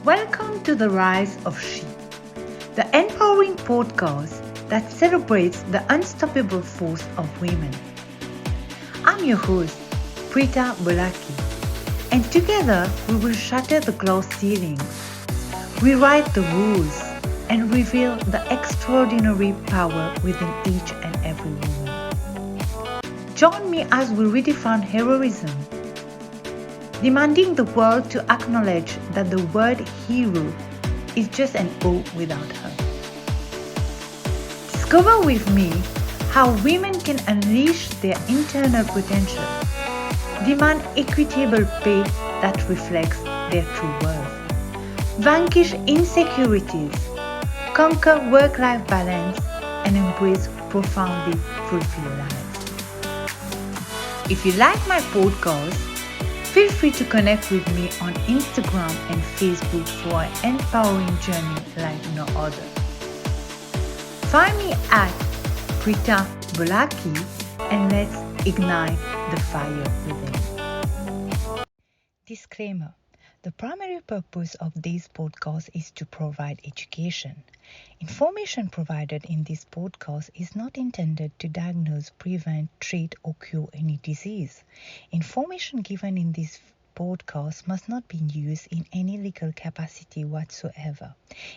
Welcome to the Rise of She, the empowering podcast that celebrates the unstoppable force of women. I'm your host, Prita Bolaki, and together we will shatter the glass ceilings, rewrite the rules, and reveal the extraordinary power within each and every woman. Join me as we redefine heroism, demanding the world to acknowledge that the word hero is just an O without her. Discover with me how women can unleash their internal potential, demand equitable pay that reflects their true worth, vanquish insecurities, conquer work-life balance, and embrace profoundly fulfilled lives. If you like my podcast, feel free to connect with me on Instagram and Facebook for an empowering journey like no other. Find me at Prita Bolaki and let's ignite the fire within. Disclaimer. The primary purpose of this podcast is to provide education. Information provided in this podcast is not intended to diagnose, prevent, treat, or cure any disease. Information given in this podcast must not be used in any legal capacity whatsoever,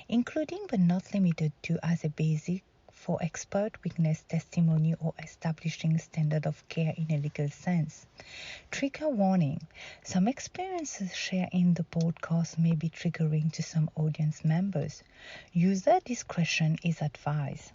including but not limited to as a basic for expert witness testimony or establishing standard of care in a legal sense. Trigger warning. Some experiences shared in the podcast may be triggering to some audience members. User discretion is advised.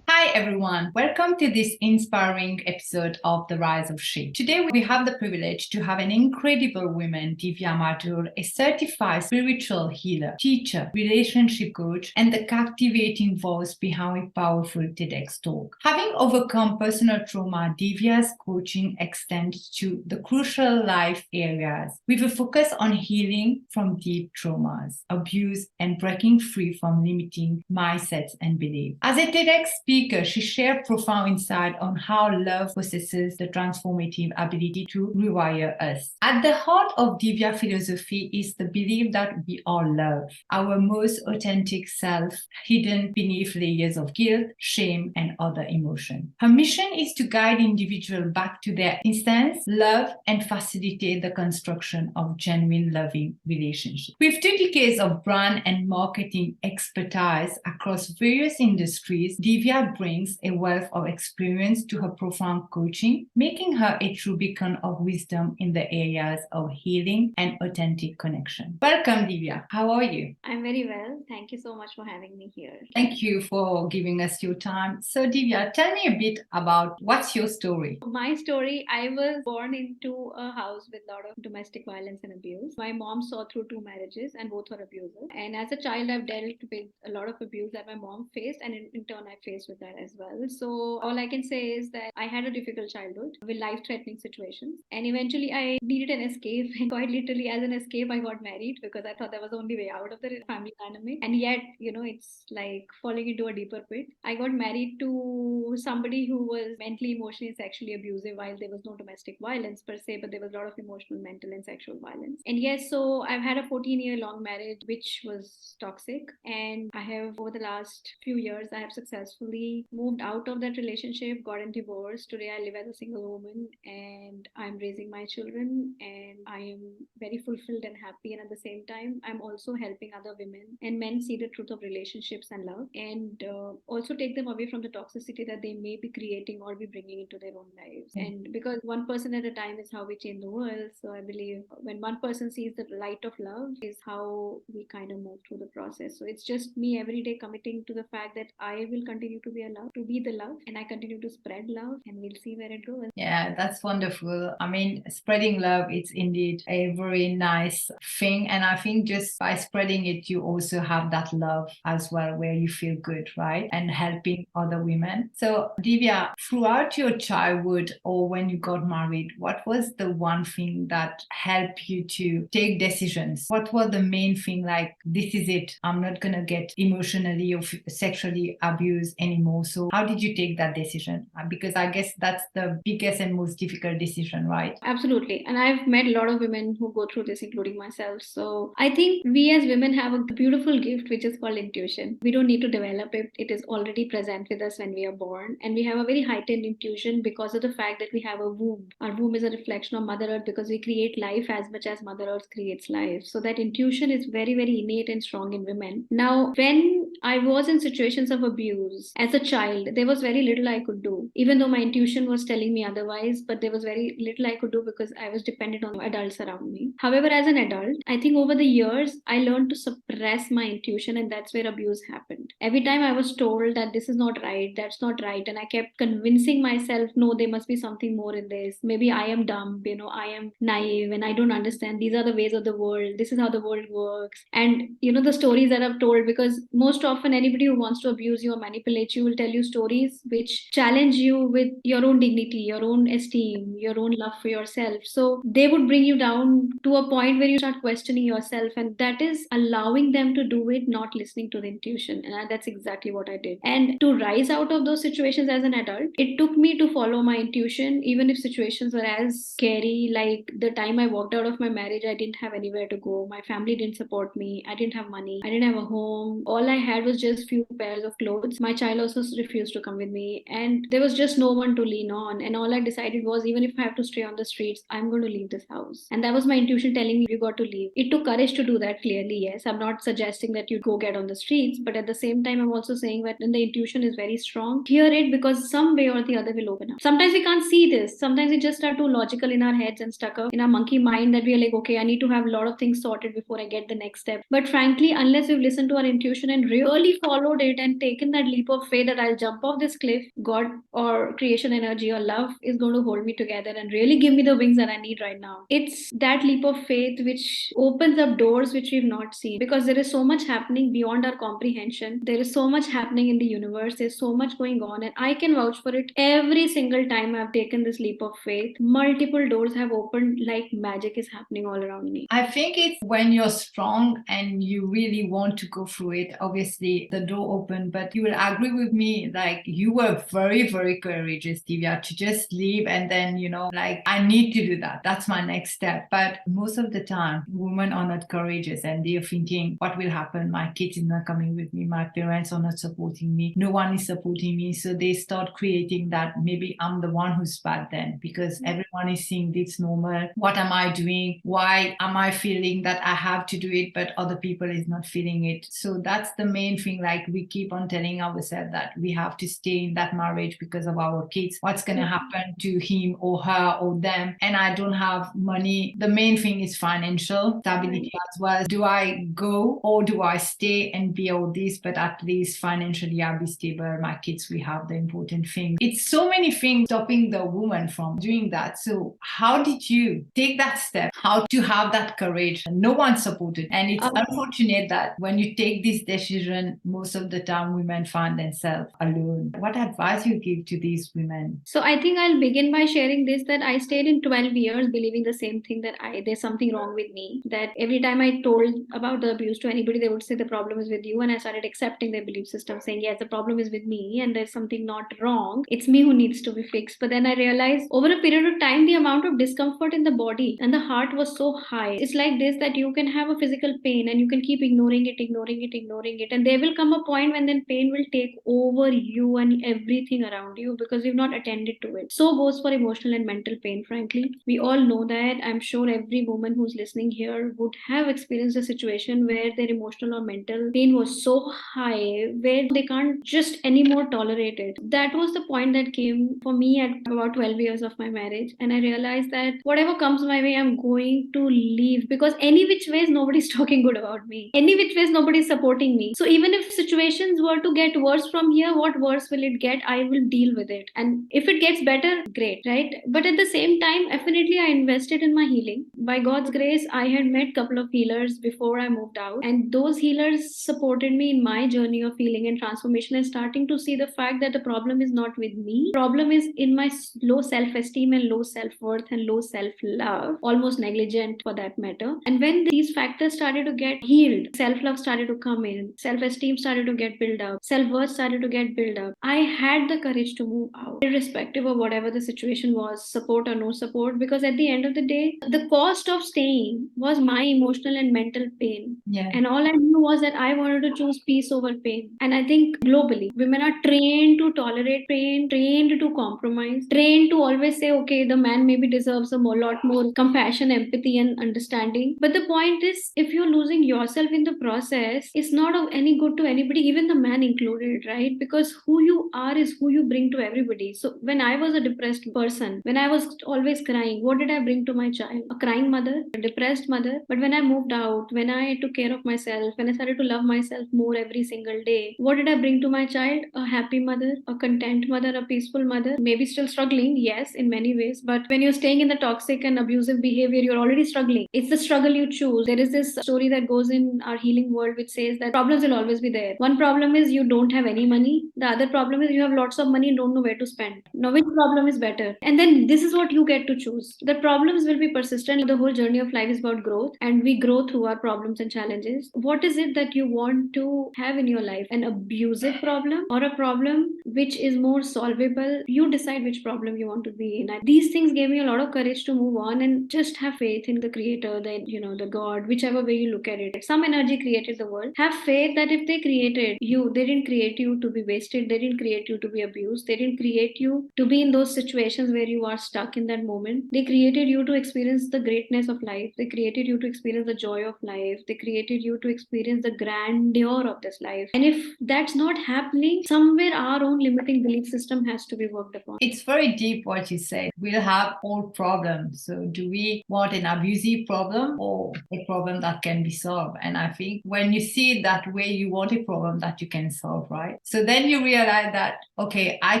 Hi everyone, welcome to this inspiring episode of The Rise of She. Today we have the privilege to have an incredible woman, Divya Madhur, a certified spiritual healer, teacher, relationship coach, and the captivating voice behind a powerful TEDx talk. Having overcome personal trauma, Divya's coaching extends to the crucial life areas with a focus on healing from deep traumas, abuse, and breaking free from limiting mindsets and beliefs. As a TEDx speaker, she shared profound insight on how love possesses the transformative ability to rewire us. At the heart of Divya philosophy is the belief that we are love, our most authentic self, hidden beneath layers of guilt, shame, and other emotion. Her mission is to guide individuals back to their essence, love, and facilitate the construction of genuine loving relationships. With 2 decades of brand and marketing expertise across various industries, Divya brings a wealth of experience to her profound coaching, making her a true beacon of wisdom in the areas of healing and authentic connection. Welcome, Divya. How are you? I'm very well. Thank you so much for having me here. Thank you for giving us your time. So, Divya, tell me a bit about what's your story? My story, I was born into a house with a lot of domestic violence and abuse. My mom saw through 2 marriages and both were abusive. And as a child, I've dealt with a lot of abuse that my mom faced, and in turn, I faced with that as well. So all I can say is that I had a difficult childhood with life-threatening situations, and eventually I needed an escape. And quite literally, as an escape, I got married because I thought that was the only way out of the family dynamic. And yet, it's like falling into a deeper pit. I got married to somebody who was mentally, emotionally, and sexually abusive. While there was no domestic violence per se, but there was a lot of emotional, mental, and sexual violence. And yes, so I've had a 14-year-long marriage, which was toxic. And I have, over the last few years, I have successfully moved out of that relationship, gotten divorced. Today I live as a single woman and I'm raising my children, and I am very fulfilled and happy. And at the same time, I'm also helping other women and men see the truth of relationships and love, and also take them away from the toxicity that they may be creating or be bringing into their own lives. And because one person at a time is how we change the world. So I believe when one person sees the light of love is how we kind of move through the process. So it's just me every day committing to the fact that I will continue to be a love, to be the love, and I continue to spread love, and we'll see where it goes. Yeah, that's wonderful. I mean, spreading love, it's indeed a very nice thing. And I think just by spreading it, you also have that love as well, where you feel good, right? And helping other women. So, Divya, throughout your childhood or when you got married, what was the one thing that helped you to take decisions? What was the main thing, like, this is it, I'm not going to get emotionally or sexually abused anymore? more. So how did you take that decision? Because I guess that's the biggest and most difficult decision, right? Absolutely. And I've met a lot of women who go through this, including myself. So I think we as women have a beautiful gift, which is called intuition. We don't need to develop it. It is already present with us when we are born. And we have a very heightened intuition because of the fact that we have a womb. Our womb is a reflection of Mother Earth because we create life as much as Mother Earth creates life. So that intuition is very, very innate and strong in women. Now, when I was in situations of abuse as a child, there was very little I could do, even though my intuition was telling me otherwise, but there was very little I could do because I was dependent on adults around me. However, as an adult, I think over the years, I learned to suppress my intuition, and that's where abuse happened. Every time I was told that this is not right, that's not right, and I kept convincing myself, no, there must be something more in this. Maybe I am dumb, I am naive and I don't understand. These are the ways of the world. This is how the world works. And, the stories that I've told, because most often anybody who wants to abuse you or manipulate you will tell you stories which challenge you with your own dignity, your own esteem, your own love for yourself. So they would bring you down to a point where you start questioning yourself, and that is allowing them to do it, not listening to the intuition. And that's exactly what I did. And to rise out of those situations as an adult, it took me to follow my intuition, even if situations were as scary. Like the time I walked out of my marriage, I didn't have anywhere to go. My family didn't support me. I didn't have money. I didn't have a home. All I had was just few pairs of clothes. My child also refused to come with me, and there was just no one to lean on. And all I decided was, even if I have to stay on the streets, I'm going to leave this house. And that was my intuition telling me, you got to leave. It took courage to do that, clearly, yes. I'm not suggesting that you go get on the streets, but at the same time, I'm also saying that when the intuition is very strong, hear it, because some way or the other will open up. Sometimes we can't see this. Sometimes we just are too logical in our heads and stuck up in our monkey mind that we are like, okay, I need to have a lot of things sorted before I get the next step. But frankly, unless we've listened to our intuition and really followed it and taken that leap of faith that I'll jump off this cliff, God or creation energy or love is going to hold me together and really give me the wings that I need right now. It's that leap of faith which opens up doors which we've not seen, because there is so much happening beyond our comprehension. There is so much happening in the universe. There's so much going on, and I can vouch for it. Every single time I've taken this leap of faith, multiple doors have opened, like magic is happening all around me. I think it's when you're strong and you really want to go through it, obviously the door opened. But you will agree with me, like you were very, very courageous, Divya, to just leave and then, like, I need to do that. That's my next step. But most of the time, women are not courageous and they're thinking, what will happen? My kids is not coming with me. My parents are not supporting me. No one is supporting me. So they start creating that maybe I'm the one who's bad then, because everyone is seeing this normal. What am I doing? Why am I feeling that I have to do it, but other people is not feeling it? So that's the main thing. Like we keep on telling ourselves that we have to stay in that marriage because of our kids. What's going to happen to him or her or them? And I don't have money. The main thing is financial stability as well. Do I go or do I stay and be all this, but at least financially I'll be stable. My kids will have the important thing. It's so many things stopping the woman from doing that. So how did you take that step? How to have that courage? No one supported. And it's unfortunate that when you take this decision, most of the time women find themselves alone. What advice you give to these women? So I think I'll begin by sharing this, that I stayed in 12 years believing the same thing, that there's something wrong with me. That every time I told about the abuse to anybody, they would say the problem is with you. And I started accepting their belief system, saying, yes, the problem is with me and there's something not wrong. It's me who needs to be fixed. But then I realized over a period of time, the amount of discomfort in the body and the heart was so high. It's like this, that you can have a physical pain and you can keep ignoring it. And there will come a point when then pain will take over you and everything around you because you've not attended to it. So goes for emotional and mental pain, frankly. We all know that. I'm sure every woman who's listening here would have experienced a situation where their emotional or mental pain was so high where they can't just anymore tolerate it. That was the point that came for me at about 12 years of my marriage. And I realized that whatever comes my way, I'm going to leave, because any which ways nobody's talking good about me. Any which ways nobody's supporting me. So even if situations were to get worse from here, what worse will it get? I will deal with it. And if it gets better, great, right? But at the same time, definitely I invested in my healing. By God's grace, I had met a couple of healers before I moved out, and those healers supported me in my journey of healing and transformation, and starting to see the fact that the problem is not with me. Problem is in my low self-esteem and low self-worth and low self-love, almost negligent for that matter. And when these factors started to get healed, self-love started to come in, self-esteem started to get built up, self-worth started started to get built up, I had the courage to move out, irrespective of whatever the situation was, support or no support, because at the end of the day, the cost of staying was my emotional and mental pain. Yeah. And all I knew was that I wanted to choose peace over pain. And I think globally, women are trained to tolerate pain, trained to compromise, trained to always say, okay, the man maybe deserves a lot more compassion, empathy, and understanding. But the point is, if you're losing yourself in the process, it's not of any good to anybody, even the man included, right? Because who you are is who you bring to everybody. So when I was a depressed person, when I was always crying, what did I bring to my child? A crying mother, a depressed mother. But when I moved out, when I took care of myself, when I started to love myself more every single day, what did I bring to my child? A happy mother, a content mother, a peaceful mother. Maybe still struggling, yes, in many ways. But when you're staying in the toxic and abusive behavior, you're already struggling. It's the struggle you choose. There is this story that goes in our healing world which says that problems will always be there. One problem is you don't have any money. The other problem is you have lots of money and don't know where to spend. Now, which problem is better? And then this is what you get to choose. The problems will be persistent. The whole journey of life is about growth, and we grow through our problems and challenges. What is it that you want to have in your life? An abusive problem or a problem which is more solvable? You decide which problem you want to be in. These things gave me a lot of courage to move on and just have faith in the creator, the God, whichever way you look at it. Some energy created the world. Have faith that if they created you, they didn't create you to be wasted. They didn't create you to be abused. They didn't create you to be in those situations where you are stuck in that moment. They created you to experience the greatness of life. They created you to experience the joy of life. They created you to experience the grandeur of this life. And if that's not happening, somewhere our own limiting belief system has to be worked upon. It's very deep what you said. We'll have all problems. So do we want an abusive problem or a problem that can be solved? And I think when you see it that way, you want a problem that you can solve, right? So then you realize that, okay, I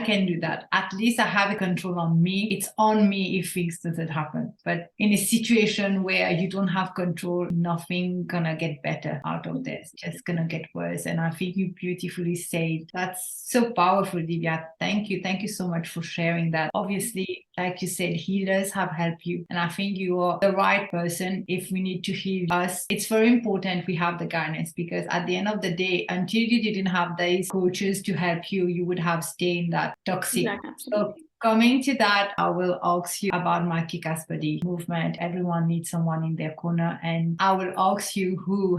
can do that. At least I have a control on me. It's on me if things doesn't happen. But in a situation where you don't have control, nothing gonna get better out of this. Just gonna get worse. And I think you beautifully said that's so powerful, Divya. Thank you. Thank you so much for sharing that. Obviously, like you said, healers have helped you. And I think you are the right person if we need to heal us. It's very important we have the guidance, because at the end of the day, until you didn't have these coaches to help you, you would have stayed in that toxic. Yeah, So coming to that, I will ask you about my Kick-Ass Buddy movement. Everyone needs someone in their corner. And I will ask you who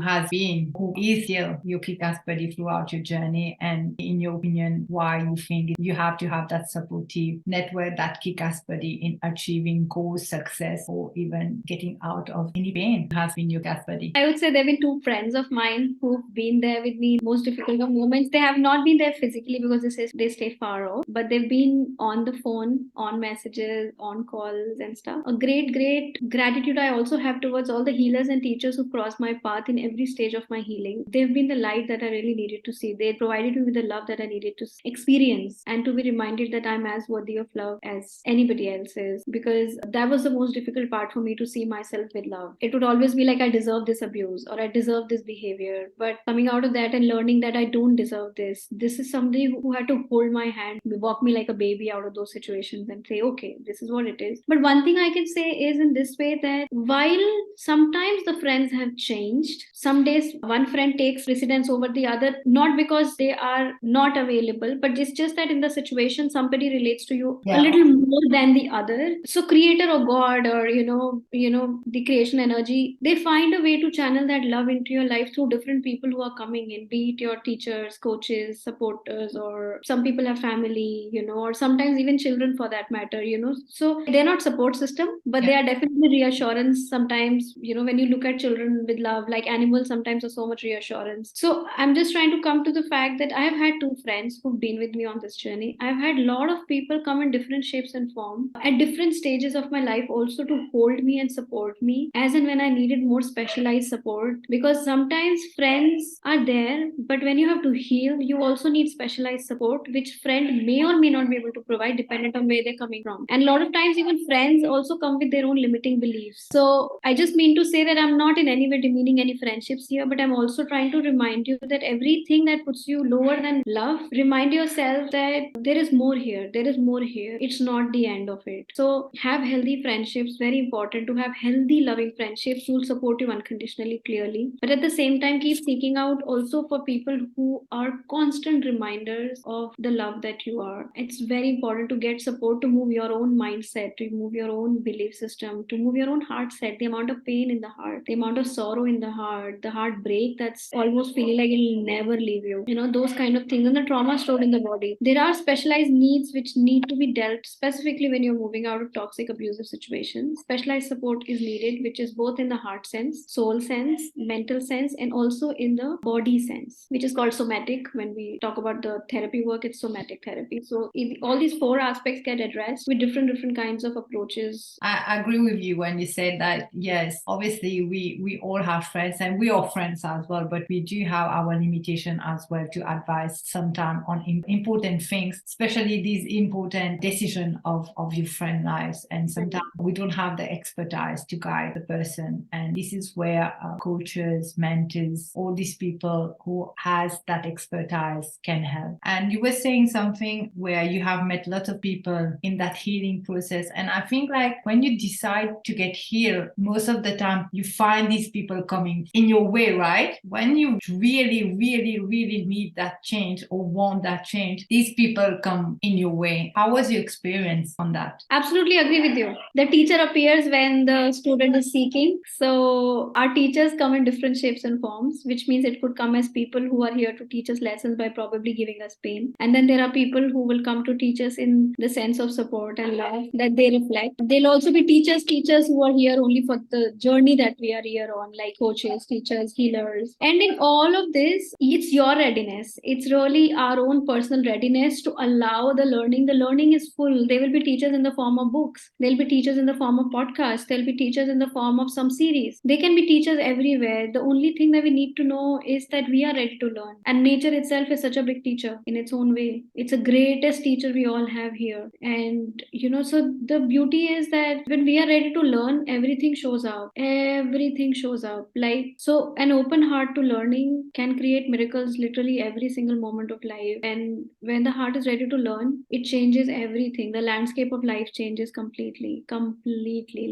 is still your Kick-Ass Buddy throughout your journey. And in your opinion, why you think you have to have that supportive network, that Kick-Ass Buddy in achieving goals, success, or even getting out of any pain has been your Kick-Ass Buddy. I would say there have been two friends of mine who've been there with me in most difficult of moments. They have not been there physically because they stay far off, but they've been on the phone, on messages, on calls and stuff. A great gratitude I also have towards all the healers and teachers who crossed my path in every stage of my healing. They've been the light that I really needed to see. They provided me with the love that I needed to experience and to be reminded that I'm as worthy of love as anybody else is, because that was the most difficult part for me, to see myself with love. It would always be like I deserve this abuse or I deserve this behavior. But coming out of that and learning that I don't deserve this is somebody who had to hold my hand, walk me like a baby out of those situations and say, okay, this is what it is. But one thing I can say is in this way, that while sometimes the friends have changed, some days one friend takes precedence over the other, not because they are not available, but it's just that in the situation somebody relates to you a little more than the other. So creator or God or the creation energy, they find a way to channel that love into your life through different people who are coming in, be it your teachers, coaches, supporters, or some people have family, or sometimes even children for that matter, so they're not support system, but they are definitely reassurance. Sometimes, when you look at children with love, like animals sometimes are so much reassurance. So I'm just trying to come to the fact that I have had two friends who've been with me on this journey. I've had a lot of people come in different shapes and form at different stages of my life, also to hold me and support me as and when I needed more specialized support, because sometimes friends are there, but when you have to heal, you also need specialized support, which friend may or may not be able to provide, depending dependent on where they're coming from. And a lot of times, even friends also come with their own limiting beliefs. So I just mean to say that I'm not in any way demeaning any friendships here, but I'm also trying to remind you that everything that puts you lower than love, remind yourself that there is more here. There is more here. It's not the end of it. So have healthy friendships. Very important to have healthy, loving friendships who will support you unconditionally, clearly. But at the same time, keep seeking out also for people who are constant reminders of the love that you are. It's very important to get support to move your own mindset, to move your own belief system, to move your own heart set, the amount of pain in the heart, the amount of sorrow in the heart, the heartbreak that's almost feeling like it'll never leave you. Those kind of things, and the trauma stored in the body. There are specialized needs which need to be dealt specifically when you're moving out of toxic abusive situations. Specialized support is needed, which is both in the heart sense, soul sense, mental sense, and also in the body sense, which is called somatic. When we talk about the therapy work, it's somatic therapy. So all these four aspects get addressed with different kinds of approaches. I agree with you when you said that. Yes, obviously we all have friends, and we are friends as well, but we do have our limitation as well to advise sometimes on important things, especially these important decisions of your friend lives. And sometimes we don't have the expertise to guide the person, and this is where coaches, mentors, all these people who has that expertise can help. And you were saying something where you have met lots of people in that healing process, and I think like when you decide to get healed, most of the time you find these people coming in your way, right? When you really need that change or want that change, these people come in your way. How was your experience on that? Absolutely agree with you. The teacher appears when the student is seeking. So our teachers come in different shapes and forms, which means it could come as people who are here to teach us lessons by probably giving us pain. And then there are people who will come to teach us in the sense of support and love that they reflect. They'll also be teachers who are here only for the journey that we are here on, like coaches, teachers, healers. And in all of this, it's your readiness. It's really our own personal readiness to allow the learning. The learning is full. There will be teachers in the form of books. There'll be teachers in the form of podcasts. There'll be teachers in the form of some series. They can be teachers everywhere. The only thing that we need to know is that we are ready to learn. And nature itself is such a big teacher in its own way. It's the greatest teacher we all have here. And so the beauty is that when we are ready to learn, everything shows up. Everything shows up. So an open heart to learning can create miracles literally every single moment of life. And when the heart is ready to learn, it changes everything. The landscape of life changes completely,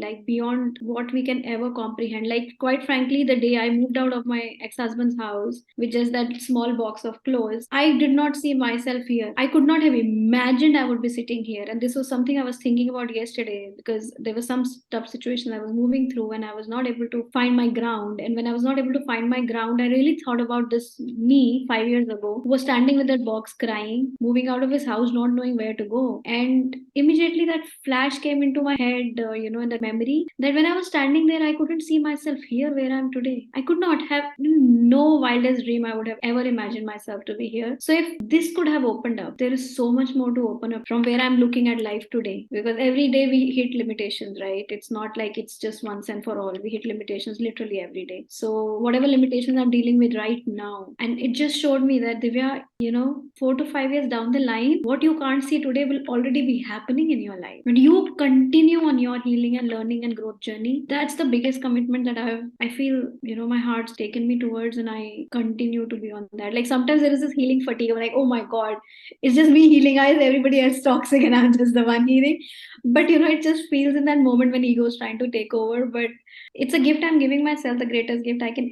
like beyond what we can ever comprehend. Like, quite frankly, the day I moved out of my ex-husband's house with just that small box of clothes, I did not see myself here. I could not have imagined I would be sitting here. And this was something I was thinking about yesterday, because there was some tough situation I was moving through and I was not able to find my ground. And when I was not able to find my ground, I really thought about this me 5 years ago, who was standing with that box crying, moving out of his house, not knowing where to go. And immediately that flash came into my head, in that memory, that when I was standing there, I couldn't see myself here where I am today. I could not have, no wildest dream I would have ever imagined myself to be here. So if this could have opened up, there is so much more to open up from where I'm looking at life today. Because every day we hit limitations, right? It's not like it's just once and for all. We hit limitations literally every day. So whatever limitations I'm dealing with right now, and it just showed me that, Divya, 4 to 5 years down the line, what you can't see today will already be happening in your life. When you continue on your healing and learning and growth journey, that's the biggest commitment that I feel, my heart's taken me towards, and I continue to be on that. Like, sometimes there is this healing fatigue. I'm like, oh my God, it's just me healing. Everybody else toxic and I'm just the one healing. But it just feels in that moment when ego is trying to take over. But it's a gift I'm giving myself, the greatest gift I can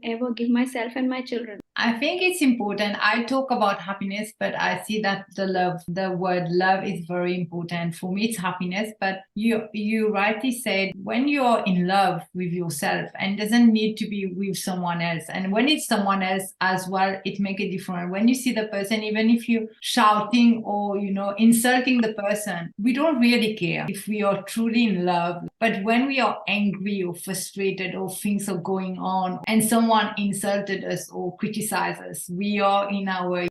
ever give myself and my children. I think it's important. I talk about happiness, but I see that the word love is very important. For me, it's happiness, but you rightly said, when you're in love with yourself, and doesn't need to be with someone else. And when it's someone else as well, it makes a difference. When you see the person, even if you're shouting or, insulting the person, we don't really care if we are truly in love. But when we are angry or frustrated or things are going on and someone insulted us or criticized criticize us. We are in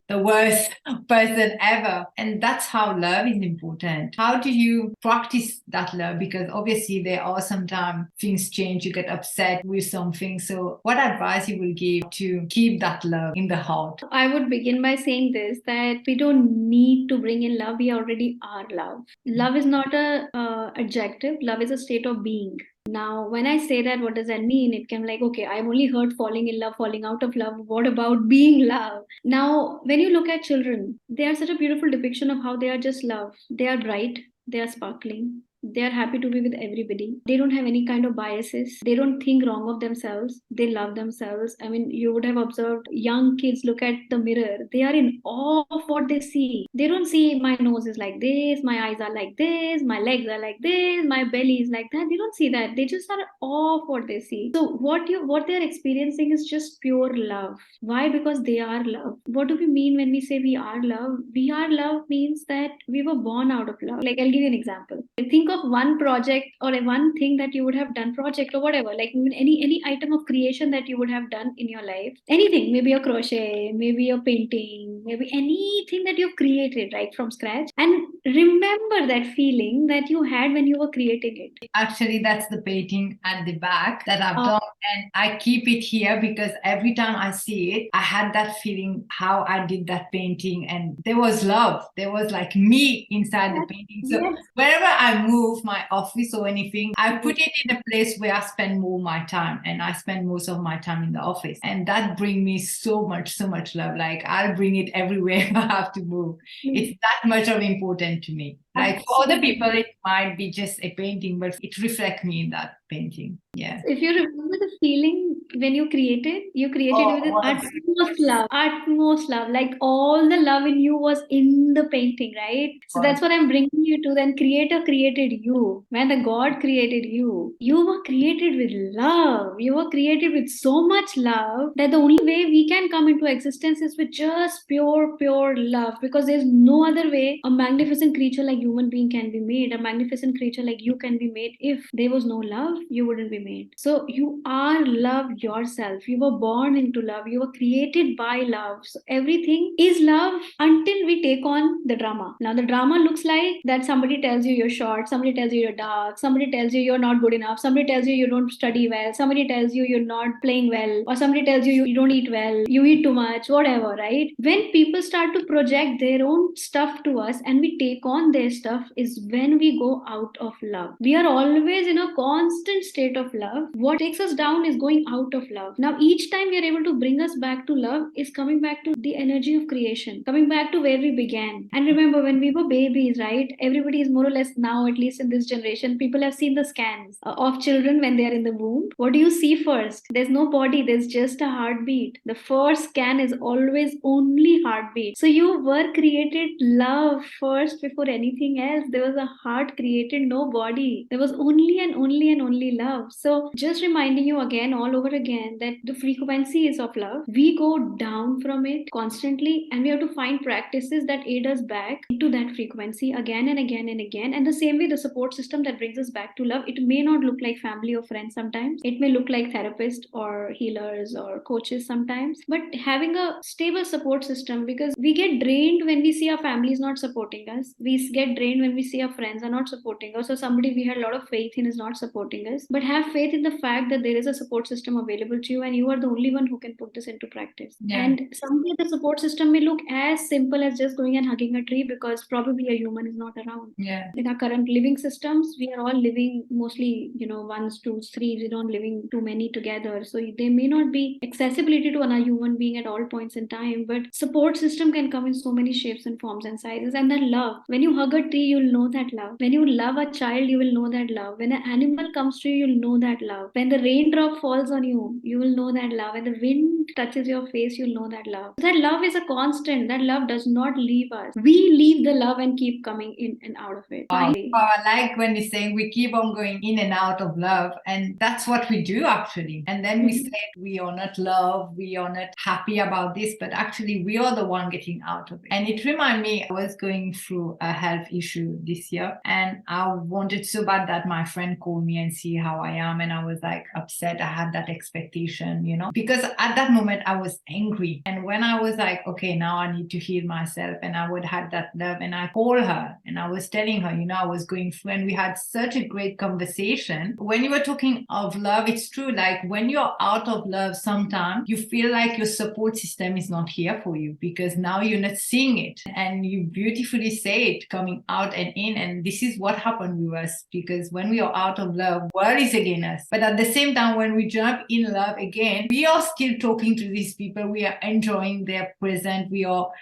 the worst person ever. And that's how love is important. How do you practice that love? Because obviously there are sometimes things change, you get upset with something. So what advice you will give to keep that love in the heart? I would begin by saying this, that we don't need to bring in love. We already are love. Love is not a adjective. Love is a state of being. Now, when I say that, what does that mean? It can be like, okay, I've only heard falling in love, falling out of love. What about being love? Now, when you look at children, they are such a beautiful depiction of how they are just love. They are bright, they are sparkling. They are happy to be with everybody. They don't have any kind of biases. They don't think wrong of themselves. They love themselves. I mean, you would have observed young kids look at the mirror. They are in awe of what they see. They don't see my nose is like this, my eyes are like this, my legs are like this, my belly is like that. They don't see that. They just are in awe of what they see. So what they're experiencing is just pure love. Why? Because they are love. What do we mean when we say we are love? We are love means that we were born out of love. Like, I'll give you an example. Think of one project or one thing that you would have done, project or whatever, like any item of creation that you would have done in your life, anything, maybe a crochet, maybe a painting, maybe anything that you've created right from scratch, and remember that feeling that you had when you were creating it. Actually, that's the painting at the back that I've done, and I keep it here because every time I see it, I had that feeling how I did that painting, and there was love. There was like me inside the painting. So wherever I move my office or anything, I put it in a place where I spend more my time, and I spend most of my time in the office, and that brings me so much love. Like, I'll bring it everywhere I have to move. It's that much of important to me. Like, for other people it might be just a painting, but it reflects me in that painting. Yeah. If you remember the feeling when you created Oh, with wow. utmost love, like all the love in you was in the painting, right? So that's what I'm bringing you to. Then creator created you. When the God created you, you were created with love. You were created with so much love that the only way we can come into existence is with just pure love, because there's no other way a magnificent creature like human being can be made. A magnificent creature like you can be made. If there was no love, you wouldn't be made. So you are love yourself. You were born into love. You were created by love. So everything is love until we take on the drama. Now the drama looks like that somebody tells you you're short, somebody tells you you're dark, somebody tells you you're not good enough, somebody tells you you don't study well, somebody tells you you're not playing well, or somebody tells you don't eat well, you eat too much, whatever, right? When people start to project their own stuff to us and we take on their stuff is when we go out of love. We are always in a constant state of love. What takes us down is going out of love. Now each time we are able to bring us back to love is coming back to the energy of creation, coming back to where we began. And remember, when we were babies, right, everybody is more or less, now at least in this generation, people have seen the scans of children when they are in the womb. What do you see first? There's no body, there's just a heartbeat. The first scan is always only heartbeat. So you were created love first before anything else. There was a heart created, no body. There was only and only love. So just reminding you again, all over again, that the frequency is of love. We go down from it constantly, and we have to find practices that aid us back into that frequency again and again and again. And the same way, the support system that brings us back to love, it may not look like family or friends sometimes. It may look like therapists or healers or coaches sometimes. But having a stable support system, because we get drained when we see our family is not supporting us. We get drained when we see our friends are not supporting us, or somebody we had a lot of faith in is not supporting us. But have faith in the fact that there is a support system available to you, and you are the only one who can put this into practice. Yeah. And someday the support system may look as simple as just going and hugging a tree, because probably a human is not around. Yeah. In our current living systems, we are all living mostly, ones, twos, threes. We don't living too many together. So there may not be accessibility to another human being at all points in time, but support system can come in so many shapes and forms and sizes. And then love. When you hug a tree, you'll know that love. When you love a child, you will know that love. When an animal comes to you, you'll know that love. When the raindrop falls on you, you will know that love. When the wind touches your face, you'll know that love. That love is a constant. That love does not leave us. We leave the love and keep coming in and out of it. Wow. I like when you're saying we keep on going in and out of love, and that's what we do actually. And then we say we are not love, we are not happy about this, but actually we are the one getting out of it. And it reminded me, I was going through a health issue this year. And I wanted so bad that my friend called me and see how I am. And I was like upset. I had that expectation, because at that moment I was angry. And when I was like, okay, now I need to heal myself, and I would have that love, and I called her and I was telling her, I was going through, and we had such a great conversation. When you were talking of love, it's true. Like when you're out of love, sometimes you feel like your support system is not here for you, because now you're not seeing it. And you beautifully say it, coming out and in. And this is what happened with us, because when we are out of love, world is against us. But at the same time, when we jump in love again, we are still talking to these people. We are enjoying their present.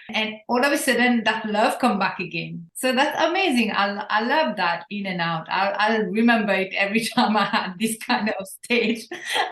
And all of a sudden that love come back again. So that's amazing. I love that in and out. I'll remember it every time I had this kind of stage.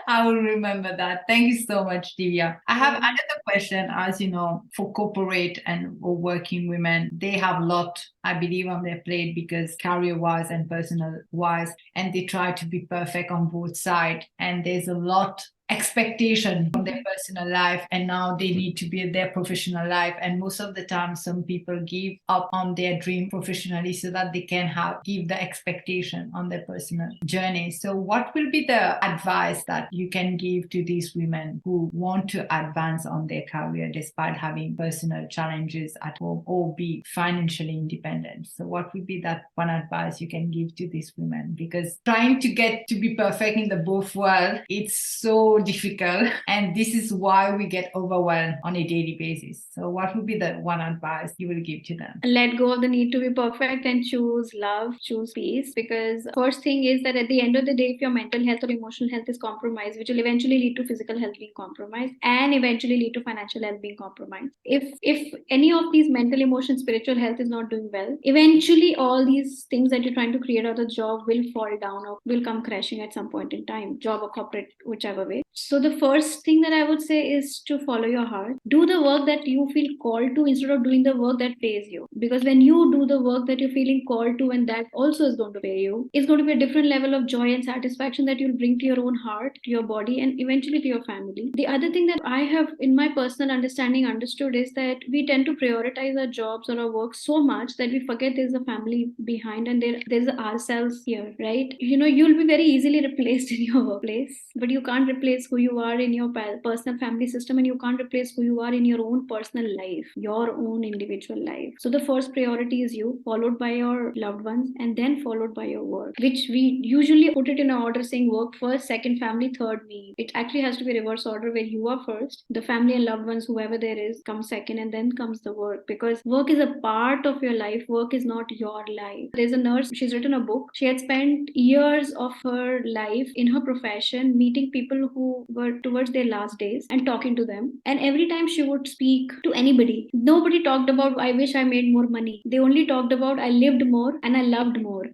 I will remember that. Thank you so much, Divya. I have another question. As you know, for corporate and or working women, they have a lot, I believe, on their plate, because career-wise and personal-wise, and they try to be perfect on both sides. And there's a lot expectation from their personal life, and now they need to be in their professional life. And most of the time, some people give up on their dream professionally so that they can give the expectation on their personal journey. So what will be the advice that you can give to these women who want to advance on their career despite having personal challenges at home or be financially independent? So what would be that one advice you can give to these women? Because trying to get to be perfect in the both world, it's so difficult, and this is why we get overwhelmed on a daily basis. So what would be the one advice you will give to them? Let go of the need to be perfect and choose love, choose peace. Because first thing is that at the end of the day, if your mental health or emotional health is compromised, which will eventually lead to physical health being compromised and eventually lead to financial health being compromised. If any of these mental, emotion, spiritual health is not doing well, eventually all these things that you're trying to create out of the job will fall down or will come crashing at some point in time, job or corporate, whichever way. So the first thing that I would say is to follow your heart. Do the work that you feel called to instead of doing the work that pays you. Because when you do the work that you're feeling called to, and that also is going to pay you, it's going to be a different level of joy and satisfaction that you'll bring to your own heart, to your body, and eventually to your family. The other thing that I have in my personal understanding understood is that we tend to prioritize our jobs or our work so much that we forget there's a family behind, and there's ourselves here, right? You'll be very easily replaced in your workplace, but you can't replace who you are in your personal family system, and you can't replace who you are in your own personal life, your own individual life. So the first priority is you, followed by your loved ones, and then followed by your work, which we usually put it in an order saying work first, second family, third me. It actually has to be reverse order, where you are first, the family and loved ones, whoever there is, comes second, and then comes the work. Because work is a part of your life, work is not your life. There's a nurse, she's written a book. She had spent years of her life in her profession meeting people who were towards their last days and talking to them. And every time she would speak to anybody, nobody talked about, I wish I made more money. They only talked about, I lived more and I loved more.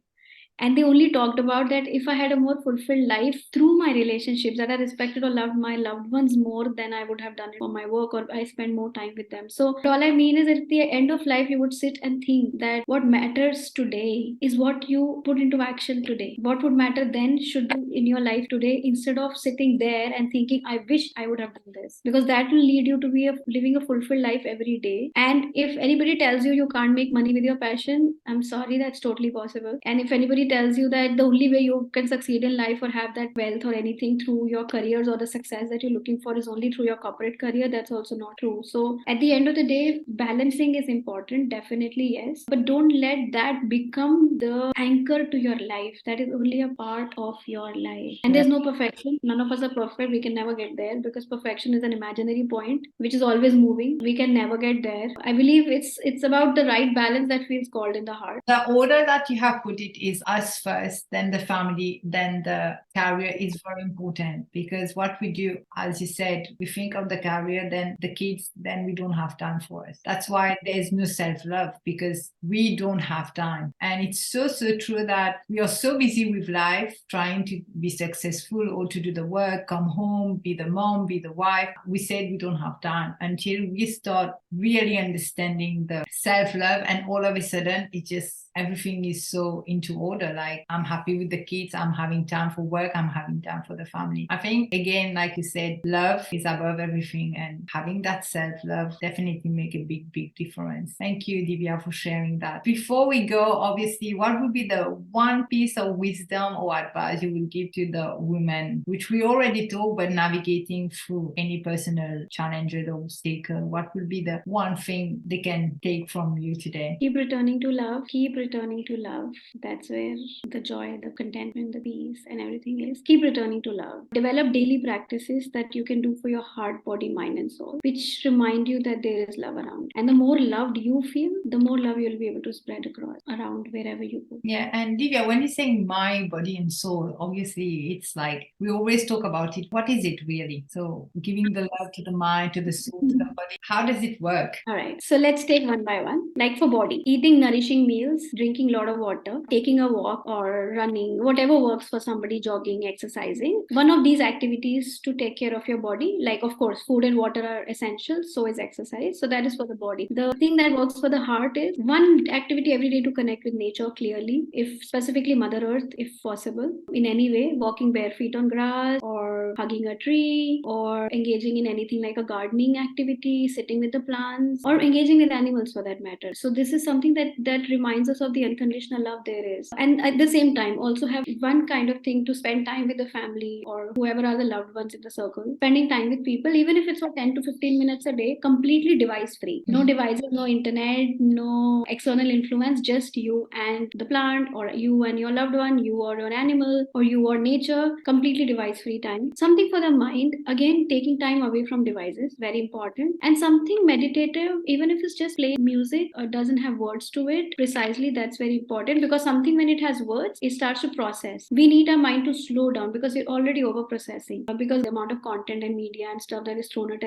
And they only talked about that if I had a more fulfilled life through my relationships, that I respected or loved my loved ones more than I would have done it for my work, or I spend more time with them. So all I mean is that at the end of life, you would sit and think that what matters today is what you put into action today. What would matter then should do in your life today, instead of sitting there and thinking, I wish I would have done this. Because that will lead you to be living a fulfilled life every day. And if anybody tells you you can't make money with your passion, I'm sorry, that's totally possible. And if anybody tells you that the only way you can succeed in life or have that wealth or anything through your careers or the success that you're looking for is only through your corporate career, that's also not true. So at the end of the day, balancing is important, definitely, yes, but don't let that become the anchor to your life. That is only a part of your life. And there's no perfection. None of us are perfect. We can never get there, because perfection is an imaginary point which is always moving. We can never get there. I believe it's about the right balance that feels called in the heart. The order that you have put it is us first, then the family, then the career is very important. Because what we do, as you said, we think of the career, then the kids, then we don't have time for it. That's why there's no self-love, because we don't have time. And it's so true that we are so busy with life, trying to be successful or to do the work, come home, be the mom, be the wife. We said we don't have time until we start really understanding the self-love, and all of a sudden it just everything is so into order. Like I'm happy with the kids, I'm having time for work, I'm having time for the family. I think again, like you said, love is above everything, and having that self-love definitely make a big difference. Thank you, Divya, for sharing that. Before we go, obviously, what would be the one piece of wisdom or advice you will give to the women, which we already talked, but navigating through any personal challenges or obstacle? What will be the one thing they can take from you today? Keep returning to love. Keep returning to love. That's where the joy, the contentment, the peace, and everything is. Keep returning to love. Develop daily practices that you can do for your heart, body, mind, and soul, which remind you that there is love around. And the more loved you feel, the more love you'll be able to spread across around wherever you go. Yeah, and Divya, when you're saying mind, body, and soul, obviously it's like we always talk about it. What is it really? So giving the love to the mind, to the soul, to the body, how does it work? All right. So let's take one by one. Like for body, eating nourishing meals, drinking a lot of water, taking a walk or running, whatever works for somebody, jogging, exercising. One of these activities to take care of your body, like of course, food and water are essential. So is exercise. So that is for the body. The thing that works for the heart is one activity every day to connect with nature clearly, if specifically Mother Earth, if possible, in any way, walking bare feet on grass or hugging a tree or engaging in anything like a gardening activity, sitting with the plants or engaging with animals for that matter. So this is something that reminds us of the unconditional love there is. And at the same time, also have one kind of thing to spend time with the family or whoever are the loved ones in the circle. Spending time with people, even if it's for 10 to 15 minutes a day, completely device free. No devices, no internet, no external influence, just you and the plant or you and your loved one, you or your animal or you or nature, completely device free time. Something for the mind, again, taking time away from devices, very important. And something meditative, even if it's just play music or doesn't have words to it, precisely that's very important, because something when it has words, it starts to process. We need our mind to slow down because we're already over processing, because the amount of content and media and stuff that is thrown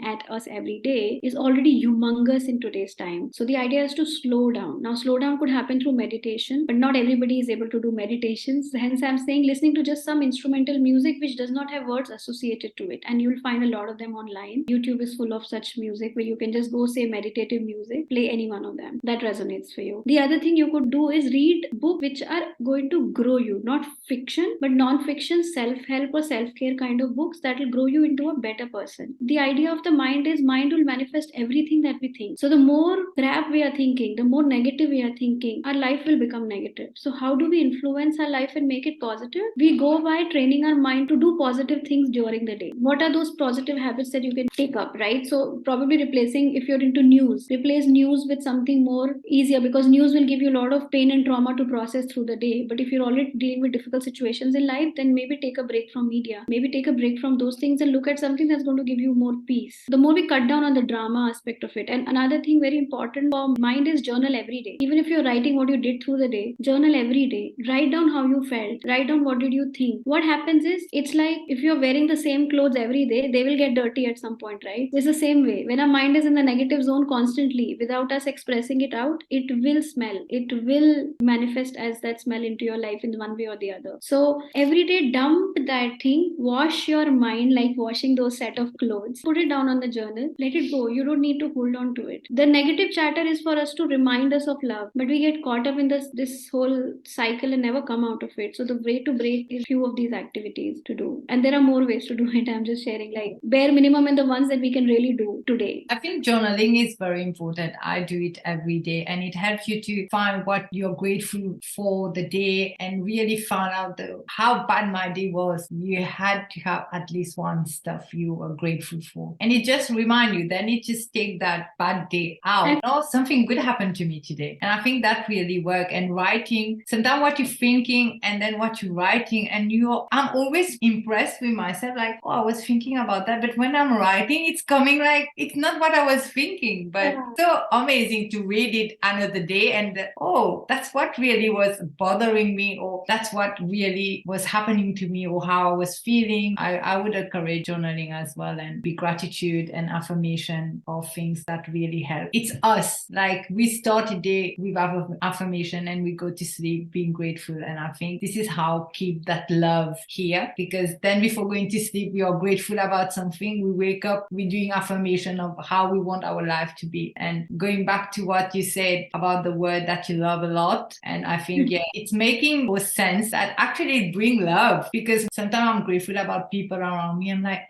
at us every day is already humongous in today's time. So the idea is to slow down. Now slow down could happen through meditation, but not everybody is able to do meditations. Hence I'm saying listening to just some instrumental music which does not have words associated to it, and you'll find a lot of them online. YouTube is full of such music where you can just go say meditative music, play any one of them that resonates for you. The other thing you could do is read books which are going to grow you, not fiction but non-fiction, self-help or self-care kind of books that will grow you into a better person. The idea of the mind is mind will manifest everything that we think. So the more crap we are thinking, the more negative we are thinking, our life will become negative. So how do we influence our life and make it positive? We go by training our mind to do positive things during the day. What are those positive habits that you can take up, right? So probably replacing, if you're into news, replace news with something more easier, because news will give you a lot of pain and trauma to process through the day. But if you're already dealing with difficult situations in life, then maybe take a break from media, maybe take a break from those things and look at something that's going to give you more peace. The more we cut down on the drama aspect of it. And another thing very important for mind is journal every day. Even if you're writing what you did through the day, journal every day. Write down how you felt, write down what did you think. What happens is, it's like if you're wearing the same clothes every day, they will get dirty at some point, right? It's the same way. When our mind is in the negative zone constantly without us expressing it out, it will smell, it will manifest as that smell into your life in one way or the other. So every day dump that thing, wash your mind like washing those set of clothes, put it down on the journal, let it go. You don't need to hold on to it. The negative chatter is for us to remind us of love, but we get caught up in this whole cycle and never come out of it. So the way to break is few of these activities to do, and there are more ways to do it. I'm just sharing like bare minimum and the ones that we can really do today. I think journaling is very important. I do it every day, and it helps you to find what you're grateful for the day and really find out how bad my day was. You had to have at least one stuff you were grateful for, and it just reminds you. Then it just take that bad day out. Oh, something good happened to me today, and I think that really works. And writing, sometimes what you're thinking and then what you're writing, and I'm always impressed with myself. Like, oh, I was thinking about that, but when I'm writing, it's coming like it's not what I was thinking. But so amazing to read it another day, and oh, that's what really was bothering me, or that's what really was happening to me, or how I was feeling. I would encourage journaling as well, and be gratitude and affirmation of things that really help. It's us, like we start a day with affirmation and we go to sleep being grateful. And I think this is how keep that love here, because then before going to sleep, we are grateful about something. We wake up, we're doing affirmation of how we want our life to be. And going back to what you said about the word that that you love a lot. And I think, yeah, it's making more sense that actually bring love, because sometimes I'm grateful about people around me. I'm like,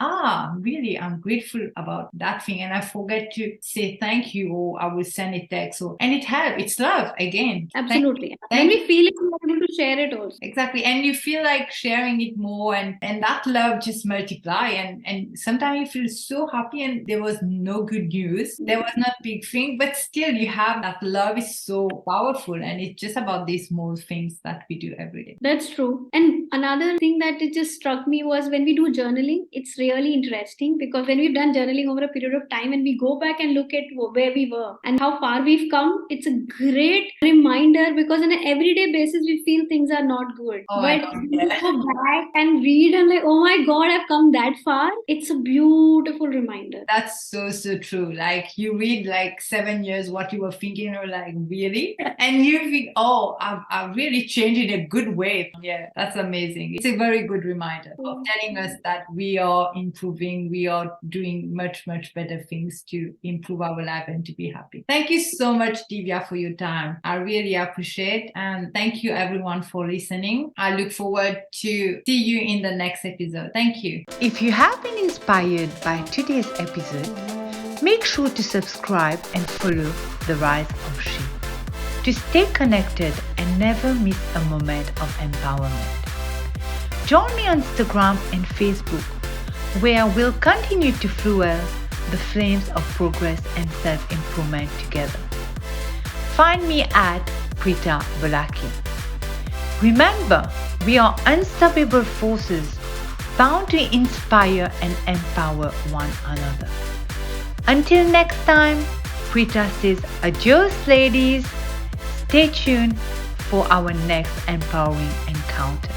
really, I'm grateful about that thing. And I forget to say thank you, or I will send a text, and it helps. It's love again. Absolutely. When we feel it, we're able to share it also. Exactly. And you feel like sharing it more, and that love just multiply. And sometimes you feel so happy, and there was no good news. There was not big thing, but still you have that love is so powerful. And it's just about these small things that we do every day. That's true. And another thing that it just struck me was when we do journaling, it's really interesting, because when we've done journaling over a period of time and we go back and look at where we were and how far we've come, it's a great reminder, because on an everyday basis we feel things are not good. But when we go back and read and like, oh my God, I've come that far, it's a beautiful reminder. That's so true. Like you read like 7 years what you were thinking, or like, really? And you think, oh, I've really changed in a good way. Yeah, that's amazing. It's a very good reminder of telling us that we are improving, we are doing much better things to improve our life and to be happy. Thank you so much, Divya, for your time. I really appreciate, and thank you everyone for listening. I look forward to see you in the next episode. Thank you. If you have been inspired by today's episode, make sure to subscribe and follow The Rise of She to stay connected and never miss a moment of empowerment. Join me on Instagram and Facebook, where we'll continue to fuel the flames of progress and self-improvement together. Find me at Prita Volaki. Remember, we are unstoppable forces bound to inspire and empower one another. Until next time, Prita says adios, ladies. Stay tuned for our next empowering encounter.